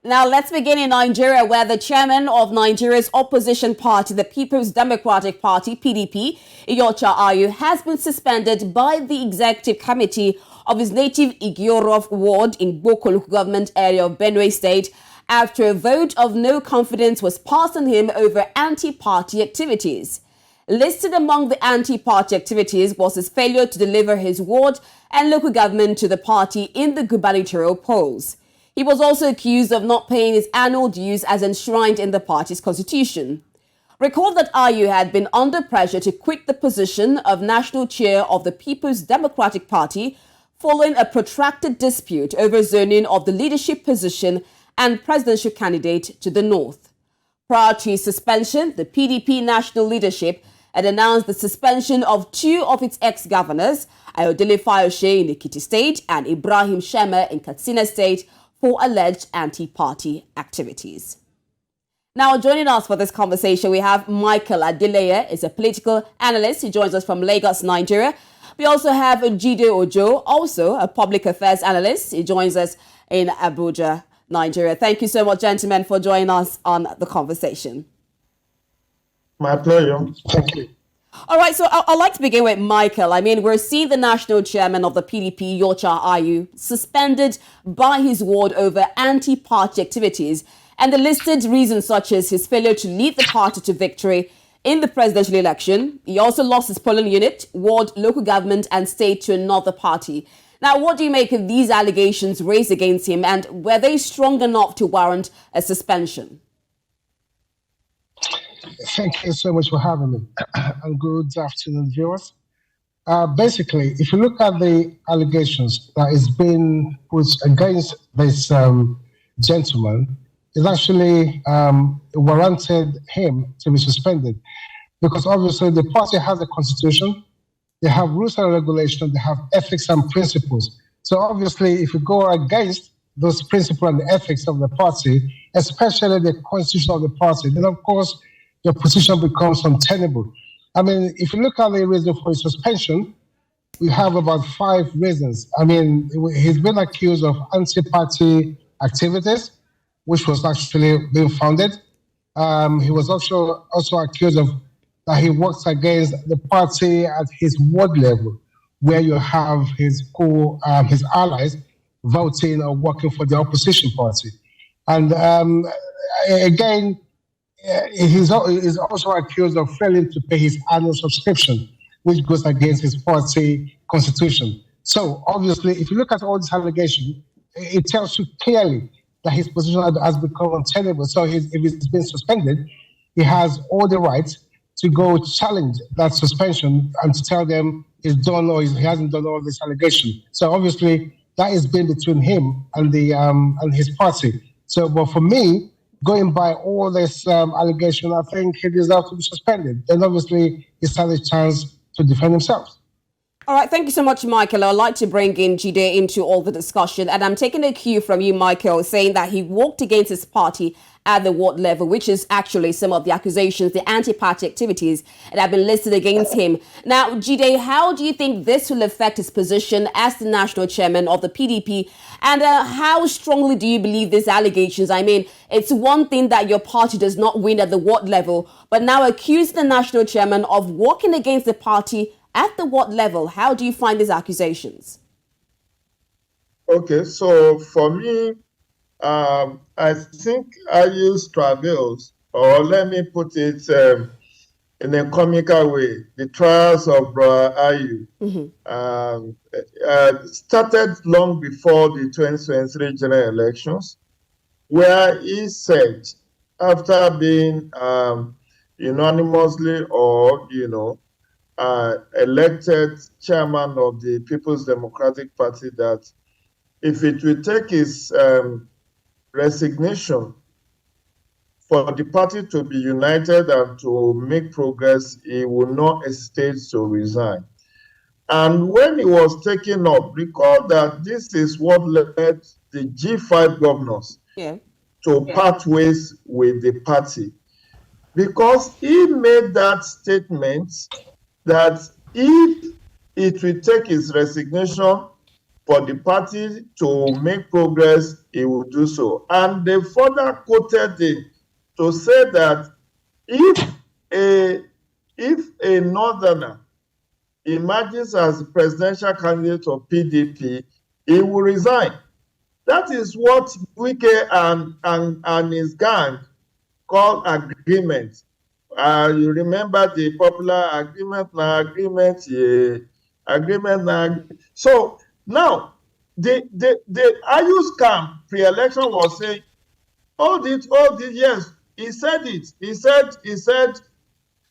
Now, let's begin in Nigeria, where the chairman of Nigeria's opposition party, the People's Democratic Party, PDP, Iyorchia Ayu, has been suspended by the executive committee of his native Iyorchia ward in Boko local government area of Benue State after a vote of no confidence was passed on him over anti-party activities. Listed among the anti-party activities was his failure to deliver his ward and local government to the party in the gubernatorial polls. He was also accused of not paying his annual dues as enshrined in the party's constitution. Recall that Ayu had been under pressure to quit the position of national chair of the People's Democratic Party following a protracted dispute over zoning of the leadership position and presidential candidate to the north. Prior to his suspension, the PDP national leadership had announced the suspension of two of its ex-governors, Ayodele Fayose in Ekiti State and Ibrahim Shema in Katsina State, for alleged anti-party activities. Now, joining us for this conversation, we have Michael Adeleye, is a political analyst. He joins us from Lagos, Nigeria. We also have Jide Ojo, also a public affairs analyst. He joins us in Abuja, Nigeria. Thank you so much, gentlemen, for joining us on the conversation. My pleasure. Thank you. All right, so I'd like to begin with Michael. I mean, we're seeing the national chairman of the PDP, Iyorchia Ayu, suspended by his ward over anti-party activities, and the listed reasons such as his failure to lead the party to victory in the presidential election. He also lost his polling unit, ward, local government, and state to another party. Now, what do you make of these allegations raised against him, and were they strong enough to warrant a suspension? Thank you so much for having me, and good afternoon, viewers. Basically, if you look at the allegations that is being put against this gentleman, it actually warranted him to be suspended, because obviously the party has a constitution, they have rules and regulations, they have ethics and principles. So obviously, if you go against those principles and the ethics of the party, especially the constitution of the party, then of course your position becomes untenable. I mean, if you look at the reason for his suspension, we have about 5 reasons. I mean, he's been accused of anti-party activities, which was actually being founded. He was also accused of that he works against the party at his ward level, where you have his allies voting or working for the opposition party. And again, he's also accused of failing to pay his annual subscription, which goes against his party constitution. So obviously, if you look at all these allegations, it tells you clearly that his position has become untenable. So if he's been suspended, he has all the right to go challenge that suspension and to tell them he's done or he hasn't done all this allegation. So obviously, that is been between him and and his party. So, but for me, going by all this allegation, I think he deserves to be suspended. And obviously, he's had a chance to defend himself. All right, thank you so much, Michael. I'd like to bring in Jide into all the discussion. And I'm taking a cue from you, Michael, saying that he walked against his party at the ward level, which is actually some of the accusations, the anti-party activities that have been listed against him. Now, Jide, how do you think this will affect his position as the national chairman of the PDP? And how strongly do you believe these allegations? I mean, it's one thing that your party does not win at the ward level, but now accuse the national chairman of working against the party at the ward level. How do you find these accusations? Okay, so for me, I think Ayu's travels, or let me put it in a comical way, the trials of Ayu started long before the 2023 general elections, where he said, after being unanimously or, elected chairman of the People's Democratic Party, that if it will take his resignation for the party to be united and to make progress, he will not hesitate to resign. And when he was taken up, recall that this is what led the G5 governors to part ways with the party, because he made that statement that if it will take his resignation, for the party to make progress, he will do so. And they further quoted it to say that if a northerner emerges as the presidential candidate of PDP, he will resign. That is what Wike and his gang call agreement. You remember the popular agreement now, agreement, yeah, agreement now. So now, the Ayu's camp pre-election was saying, hold it, yes, he said it. He said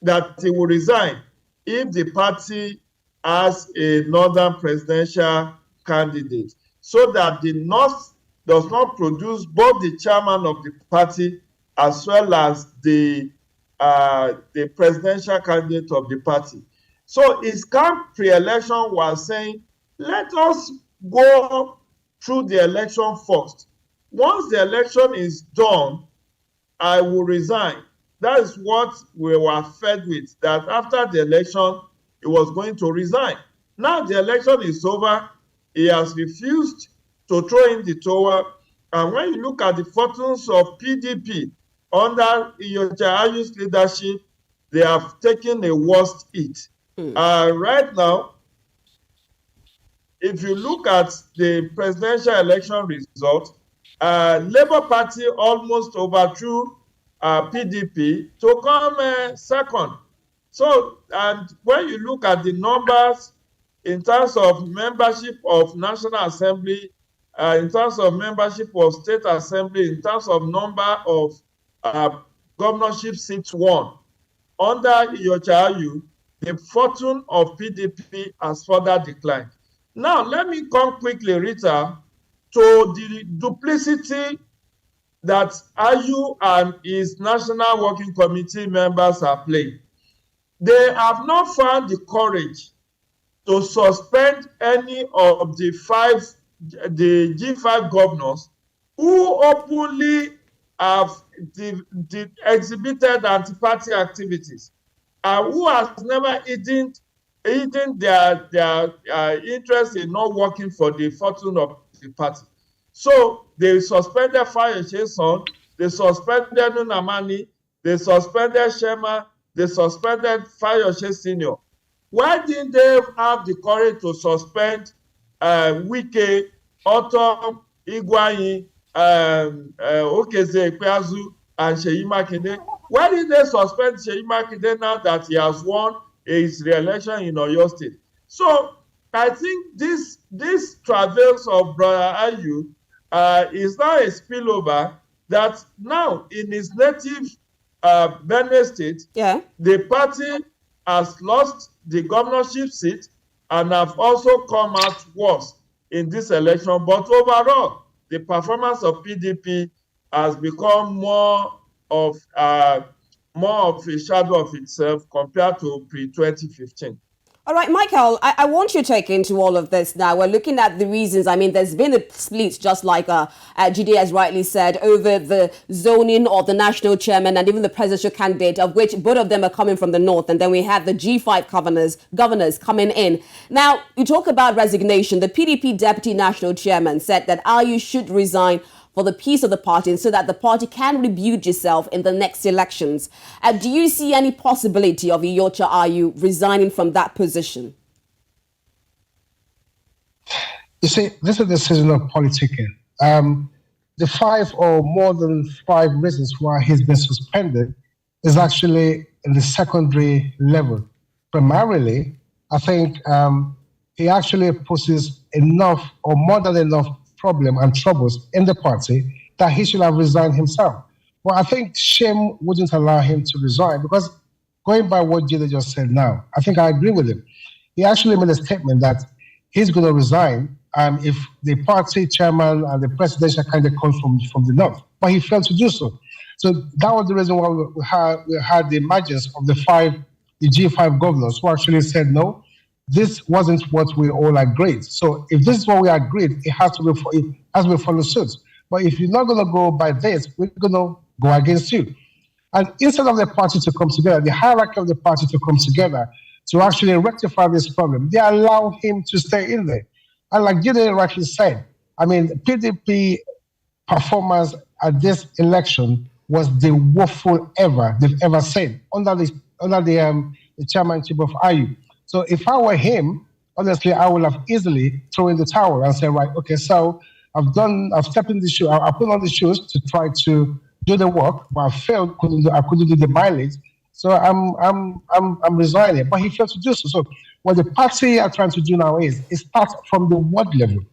that he will resign if the party has a northern presidential candidate, so that the North does not produce both the chairman of the party as well as the presidential candidate of the party. So his camp pre-election was saying, let us go through the election first. Once the election is done, I will resign. That is what we were fed with, that after the election, he was going to resign. Now the election is over. He has refused to throw in the towel. And when you look at the fortunes of PDP under Iyorchia Ayu's leadership, they have taken a worst hit. Right now, if you look at the presidential election result, Labour Party almost overthrew PDP to come second. So, and when you look at the numbers in terms of membership of National Assembly, in terms of membership of State Assembly, in terms of number of governorship seats won, under Iyorchia Ayu, the fortune of PDP has further declined. Now, let me come quickly, Rita, to the duplicity that Ayu and his National Working Committee members are playing. They have not found the courage to suspend any of the G5 governors who openly have exhibited anti-party activities and who has never hidden their interest in not working for the fortune of the party. So they suspended Fayoshe's son, they suspended Nunamani, they suspended Shema, they suspended Fayoshe Senior. Why didn't they have the courage to suspend Wike, Otom, Iguayi, Okeze Ekpeazu, and Seyi Makinde? Why did they suspend Seyi Makinde now that he has won his re-election in Oyo State? So I think this travails of Brother Ayu is now a spillover that now in his native Benue State, the party has lost the governorship seat and have also come out worse in this election. But overall, the performance of PDP has become more of a shadow of itself compared to pre-2015. All right, Michael, I want your take into all of this now. We're looking at the reasons. I mean, there's been a split, just like Jide has rightly said, over the zoning of the national chairman and even the presidential candidate, of which both of them are coming from the north. And then we have the G5 governors coming in. Now, you talk about resignation. The PDP deputy national chairman said that Ayu should resign for the peace of the party and so that the party can rebuild itself in the next elections. Do you see any possibility of Iyorchia Ayu resigning from that position? You see, this is a decision of politicking. The 5 or more than 5 reasons why he's been suspended is actually in the secondary level. Primarily, I think he actually poses enough or more than enough problem and troubles in the party that he should have resigned himself. Well, I think shame wouldn't allow him to resign, because going by what Jide just said now, I think I agree with him. He actually made a statement that he's going to resign if the party chairman and the presidential candidate comes from the north, but he failed to do so. So that was the reason why we had the emergence of the G5 governors who actually said no. This wasn't what we all agreed. So if this is what we agreed, it has to be follow suit. But if you're not going to go by this, we're going to go against you. And instead of the party to come together, the hierarchy of the party to come together to actually rectify this problem, they allow him to stay in there. And like Gideon rightly said, I mean, PDP performance at this election was the woeful ever they've ever seen under the chairmanship of Ayu. So if I were him, honestly, I would have easily thrown in the towel and said, right, okay, so I've stepped in the shoe, I put on the shoes to try to do the work, but I failed, I couldn't do the mileage. So I'm resigning. But he failed to do so. So what the party are trying to do now is start from the ward level,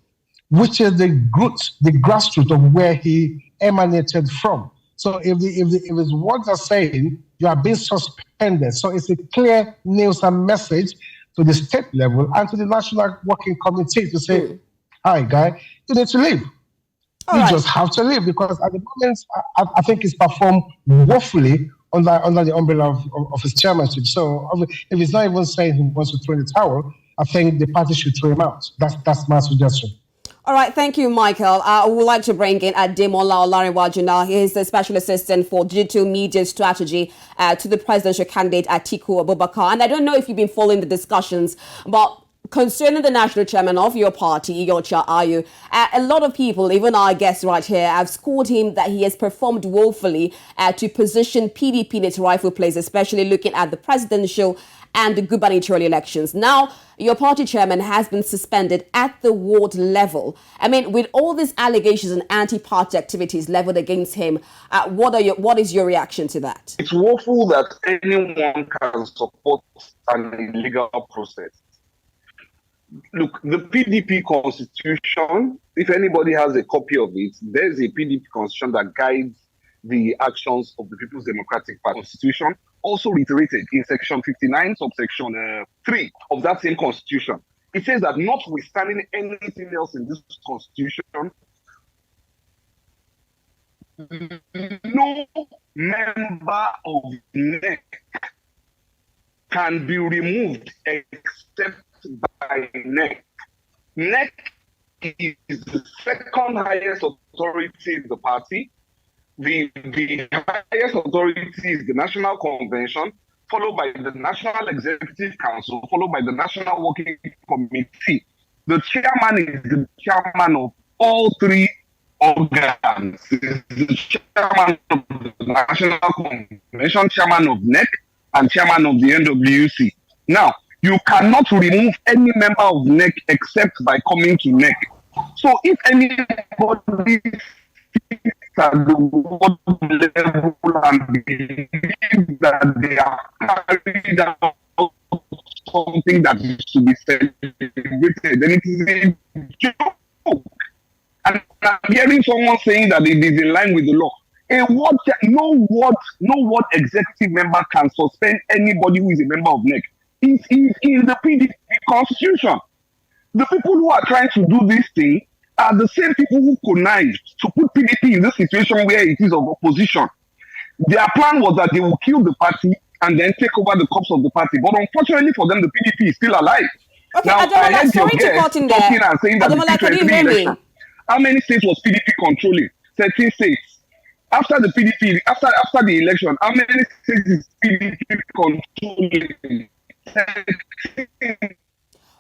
which is the grassroots of where he emanated from. So if his words are saying you are being suspended, so it's a clear news and message to the state level and to the National Working Committee to say, hi, guy, you need to leave. Just have to leave, because at the moment, I think he's performed woefully under the umbrella of his chairmanship. So if he's not even saying he wants to throw in the towel, I think the party should throw him out. That's my suggestion. All right, thank you, Michael. I would like to bring in Ademola Olariwaju now. He is the Special Assistant for Digital Media Strategy to the presidential candidate Atiku Abubakar. And I don't know if you've been following the discussions, but concerning the national chairman of your party, Iyorchia Ayu, a lot of people, even our guests right here, have scored him that he has performed woefully to position PDP in its rightful place, especially looking at the presidential and the gubernatorial elections. Now, your party chairman has been suspended at the ward level. I mean, with all these allegations and anti-party activities leveled against him, what is your reaction to that? It's woeful that anyone can support an illegal process. Look, the PDP constitution, if anybody has a copy of it, there's a PDP constitution that guides the actions of the People's Democratic Party. Constitution also reiterated in section 59, subsection 3 of that same constitution. It says that notwithstanding anything else in this constitution, no member of NEC can be removed except by NEC. NEC is the second highest authority in the party. The highest authority is the National Convention, followed by the National Executive Council, followed by the National Working Committee. The chairman is the chairman of all three organs. Is the chairman of the National Convention, chairman of NEC, and chairman of the NWC. Now, you cannot remove any member of NEC except by coming to NEC. So if anybody at the world level and believe that they are carried out something that is to be celebrated, then it is a joke. And I'm hearing someone saying that it is in line with the law. No ward executive member can suspend anybody who is a member of NEC. It's in the PDP constitution. The people who are trying to do this thing are the same people who connived to put PDP in this situation where it is of opposition. Their plan was that they will kill the party and then take over the corpse of the party. But unfortunately for them, the PDP is still alive. Okay, now, Ademola, I heard sorry your to guest cut in talking there. and saying that Ademola, the can you hear me? election, how many states was PDP controlling? 13 states. After the PDP, after the election, how many states is PDP controlling? 13.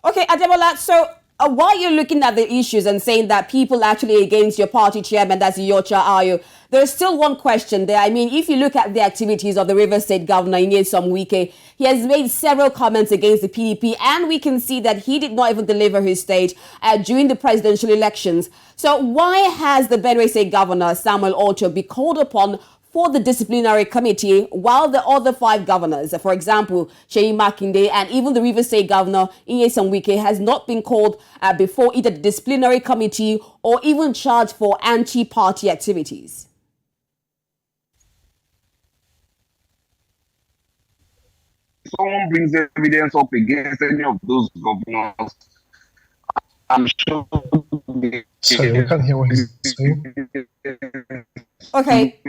Okay, Ademola, so while you're looking at the issues and saying that people actually against your party chairman, that's Iyorchia Ayu, there's still one question there. I mean, if you look at the activities of the Rivers State Governor, Nyesom Wike, he has made several comments against the PDP, and we can see that he did not even deliver his state during the presidential elections. So why has the Benue State Governor, Samuel Orcho, been called upon for the disciplinary committee, while the other 5 governors, for example, Seyi Makinde and even the Rivers State Governor, Nyesom Wike, has not been called before either the disciplinary committee or even charged for anti-party activities? Someone brings evidence up against any of those governors, I'm sure. Sorry, we can't hear what he's saying. Okay.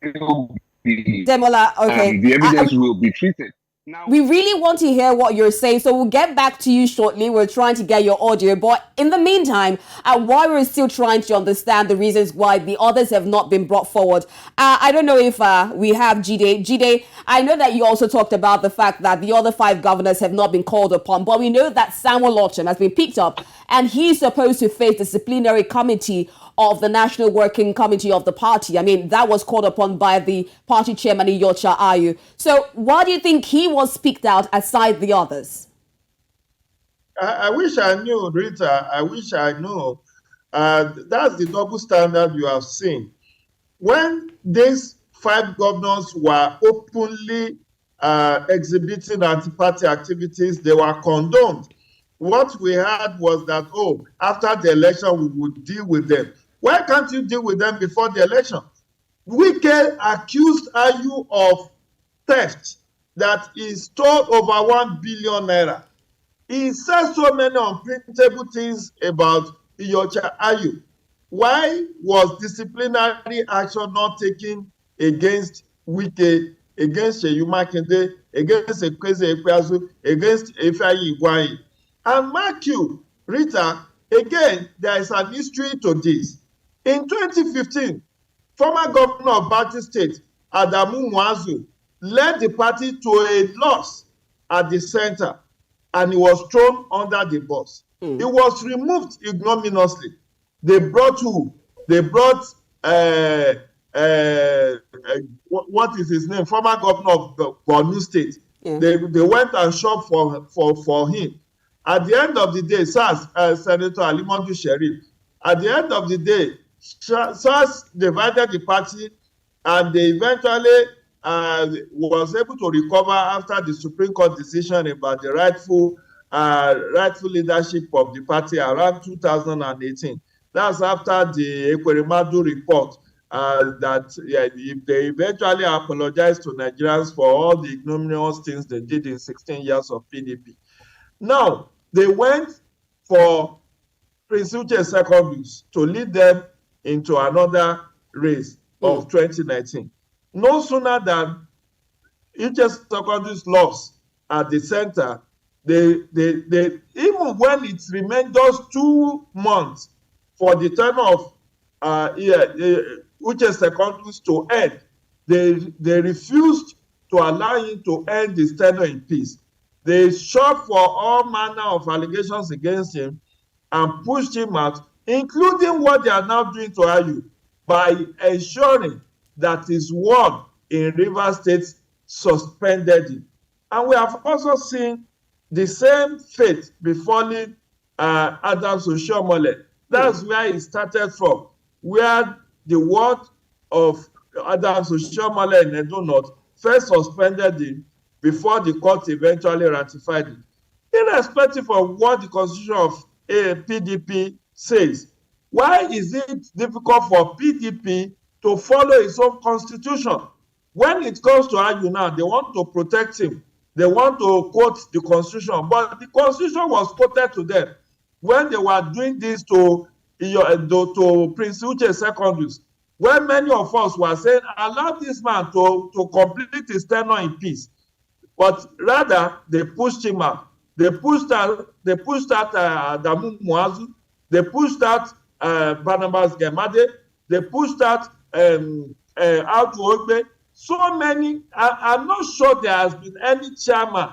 Demola, okay. The evidence will be treated. Now, we really want to hear what you're saying, so we'll get back to you shortly. We're trying to get your audio, but in the meantime, while we're still trying to understand the reasons why the others have not been brought forward, I don't know if we have Jide. Jide, I know that you also talked about the fact that the other 5 governors have not been called upon, but we know that Samuel Orcham has been picked up, and he's supposed to face the disciplinary committee of the National Working Committee of the party. I mean, that was called upon by the party chairman, Iyorchia Ayu. So why do you think he was picked out aside the others? I wish I knew, Rita. I wish I knew. That's the double standard you have seen. When these 5 governors were openly exhibiting anti-party activities, they were condoned. What we had was that, oh, after the election, we would deal with them. Why can't you deal with them before the election? Wike accused Ayu of theft, that he stole over 1 billion naira. He said so many unprintable things about Iyorchia Ayu. Why was disciplinary action not taken against Wike, against Seyi Makinde, against Ekweze Ekweazu, against Ifeanyi Igwuanyi? And mark you, Rita, again, there is an history to this. In 2015, former governor of Bauchi State, Adamu Muazu, led the party to a loss at the center, and he was thrown under the bus. He was removed ignominiously. They brought who? They brought what is his name? Former governor of Borno State. They went and shopped for him. At the end of the day, Senator Alimodu Sheriff, at the end of the day, SARS divided the party, and they eventually was able to recover after the Supreme Court decision about the rightful leadership of the party around 2018. That's after the Ekweremadu report that they eventually apologized to Nigerians for all the ignominious things they did in 16 years of PDP. Now, they went for Prince Uche Secondus to lead them into another race of 2019. No sooner than Uche Secondus lost at the center, they even when it remained just 2 months for the term of Uche Secondus to end, they refused to allow him to end his tenure in peace. They shot for all manner of allegations against him and pushed him out, including what they are now doing to Ayu by ensuring that his ward in Rivers State suspended him. And we have also seen the same fate befalling Adams Oshiomhole. That's where it started from, where the ward of Adams Oshiomhole in Edo North first suspended him before the court eventually ratified it. Irrespective of what the constitution of PDP says, why is it difficult for PDP to follow its own constitution? When it comes to Ayu now, they want to protect him. They want to quote the constitution, but the constitution was quoted to them when they were doing this to Prince Uche Secondus, when many of us were saying, allow this man to complete his tenure in peace. But rather, they pushed him out. They pushed out Adamu Muazu. They pushed out Barnabas Gemade. They pushed out Ayu Ogbe. So many. I'm not sure there has been any chairman,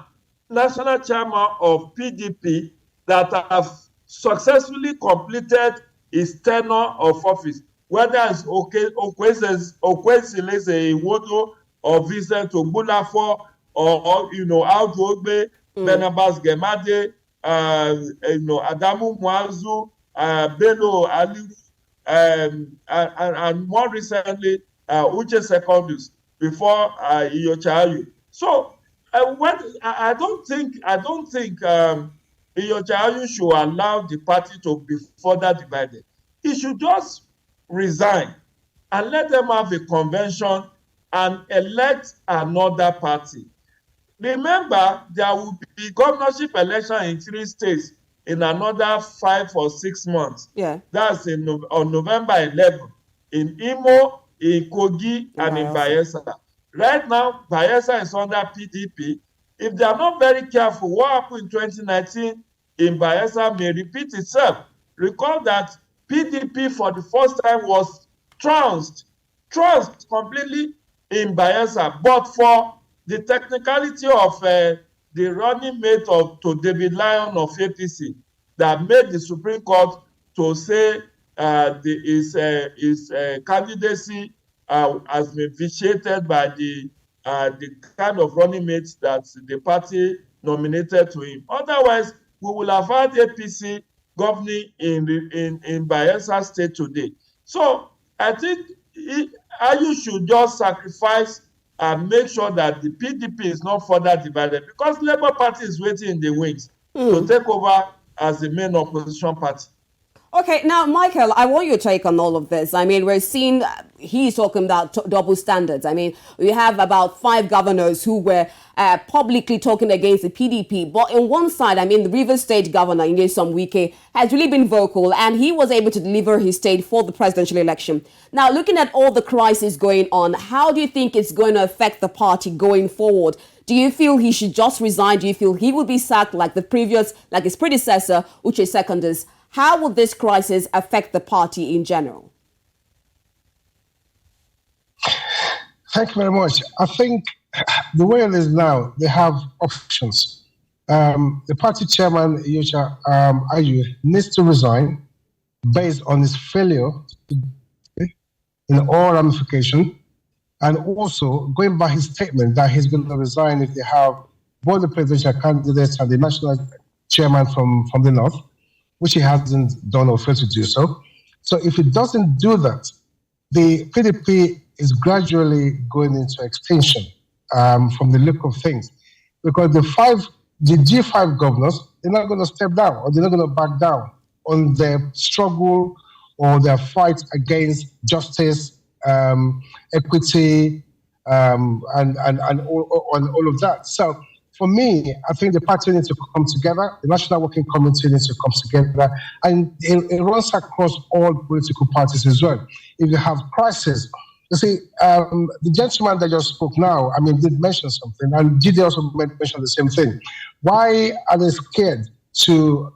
national chairman of PDP, that have successfully completed his tenure of office. Whether it's Okwesile Iwodo or Vincent Ogbulafo, or Ayu Ogbe, Barnabas Gemade, Adamu Muazu, Bello Ali, and more recently Uche Secondus before Iyorchia Ayu. So I don't think Iyorchia Ayu should allow the party to be further divided. He should just resign and let them have a convention and elect another party. Remember, there will be governorship election in 3 states in another 5 or 6 months. Yeah. That's on November 11, in Imo, in Kogi, and in Bayelsa. Right now, Bayelsa is under PDP. if they are not very careful, what happened in 2019 in Bayelsa may repeat itself. Recall that PDP for the first time was trounced completely in Bayelsa, but for the technicality of the running mate to David Lyon of APC that made the Supreme Court to say his candidacy has been vitiated by the kind of running mates that the party nominated to him. Otherwise, we will have had APC governing in Bayelsa State today. So I think Ayu should just sacrifice and make sure that the PDP is not further divided, because Labour Party is waiting in the wings to take over as the main opposition party. Okay, now, Michael, I want your take on all of this. I mean, we're seeing he's talking about double standards. I mean, we have about 5 governors who were publicly talking against the PDP. But on one side, I mean, the Rivers State governor, Nyesom Wike, has really been vocal, and he was able to deliver his state for the presidential election. Now, looking at all the crisis going on, how do you think it's going to affect the party going forward? Do you feel he should just resign? Do you feel he will be sacked like his predecessor, Uche Secondus? How will this crisis affect the party in general? Thank you very much. I think the way it is now, they have options. The party chairman, Iyorchia Ayu, needs to resign based on his failure in all ramification, and also going by his statement that he's going to resign if they have both the presidential candidates and the national chairman from the north, which he hasn't done or failed to do so. So if he doesn't do that, the PDP is gradually going into extinction from the look of things, because the G5 governors, they're not going to step down, or they're not going to back down on their struggle or their fight against justice, equity, and all of that. So for me, I think the party needs to come together, the National Working Committee needs to come together, and it runs across all political parties as well. If you have crisis, you see, the gentleman that just spoke now, I mean, did mention something, and Gide also mentioned the same thing. Why are they scared to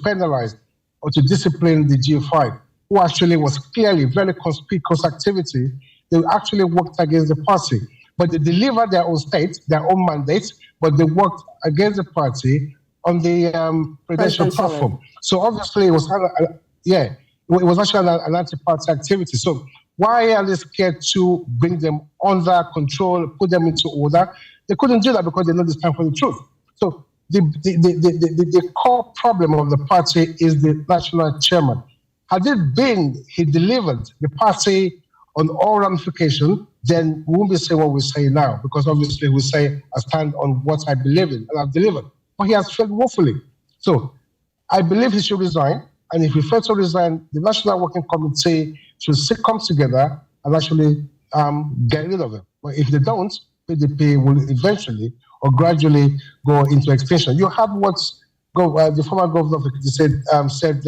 penalize or to discipline the G5, who actually was clearly very conspicuous activity? They actually worked against the party, but they delivered their own state, their own mandates, but they worked against the party on the presidential platform. So obviously, it was actually an anti-party activity. So why are they scared to bring them under control, put them into order? They couldn't do that because they know they stand for the truth. So the core problem of the party is the national chairman. Had it been he delivered the party on all ramifications, then we won't be saying what we say now, because obviously we say, I stand on what I believe in, and I've delivered. But he has failed woefully. So I believe he should resign, and if he fails to resign, the National Working Committee should come together and actually get rid of him. But if they don't, PDP will eventually or gradually go into extinction. You have what the former governor of Ekiti said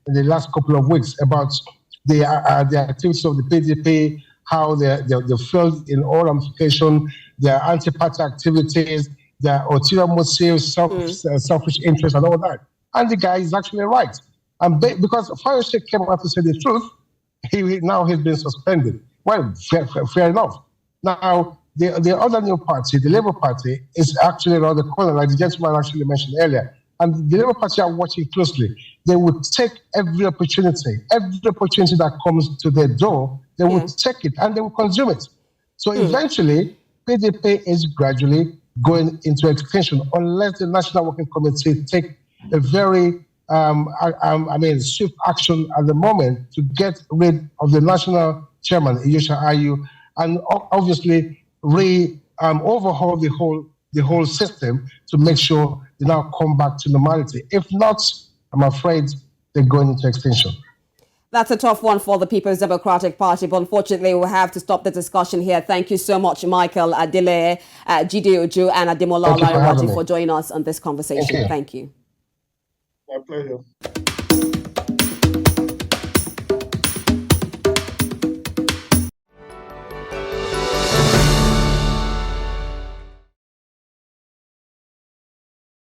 in the last couple of weeks about the activities of the PDP, how they failed in all ramifications, their anti-party activities, their ulterior motives, selfish interests, and all that. And the guy is actually right. And because Fayose came out to say the truth, now he's been suspended. Well, fair enough. Now, the other new party, the Labour Party, is actually around the corner, like the gentleman actually mentioned earlier. And the Labour Party are watching closely. They would take every opportunity that comes to their door, they would take it and they will consume it. So eventually, PDP is gradually going into extinction unless the National Working Committee take a very swift action at the moment to get rid of the national chairman, Iyorchia Ayu, and obviously overhaul the whole system to make sure they now come back to normality. If not, I'm afraid they're going into extinction. That's a tough one for the People's Democratic Party, but unfortunately we'll have to stop the discussion here. Thank you so much, Michael Adele, Gide Ojo, and Ademola Olayiwaju for joining us on this conversation. Thank you. My pleasure.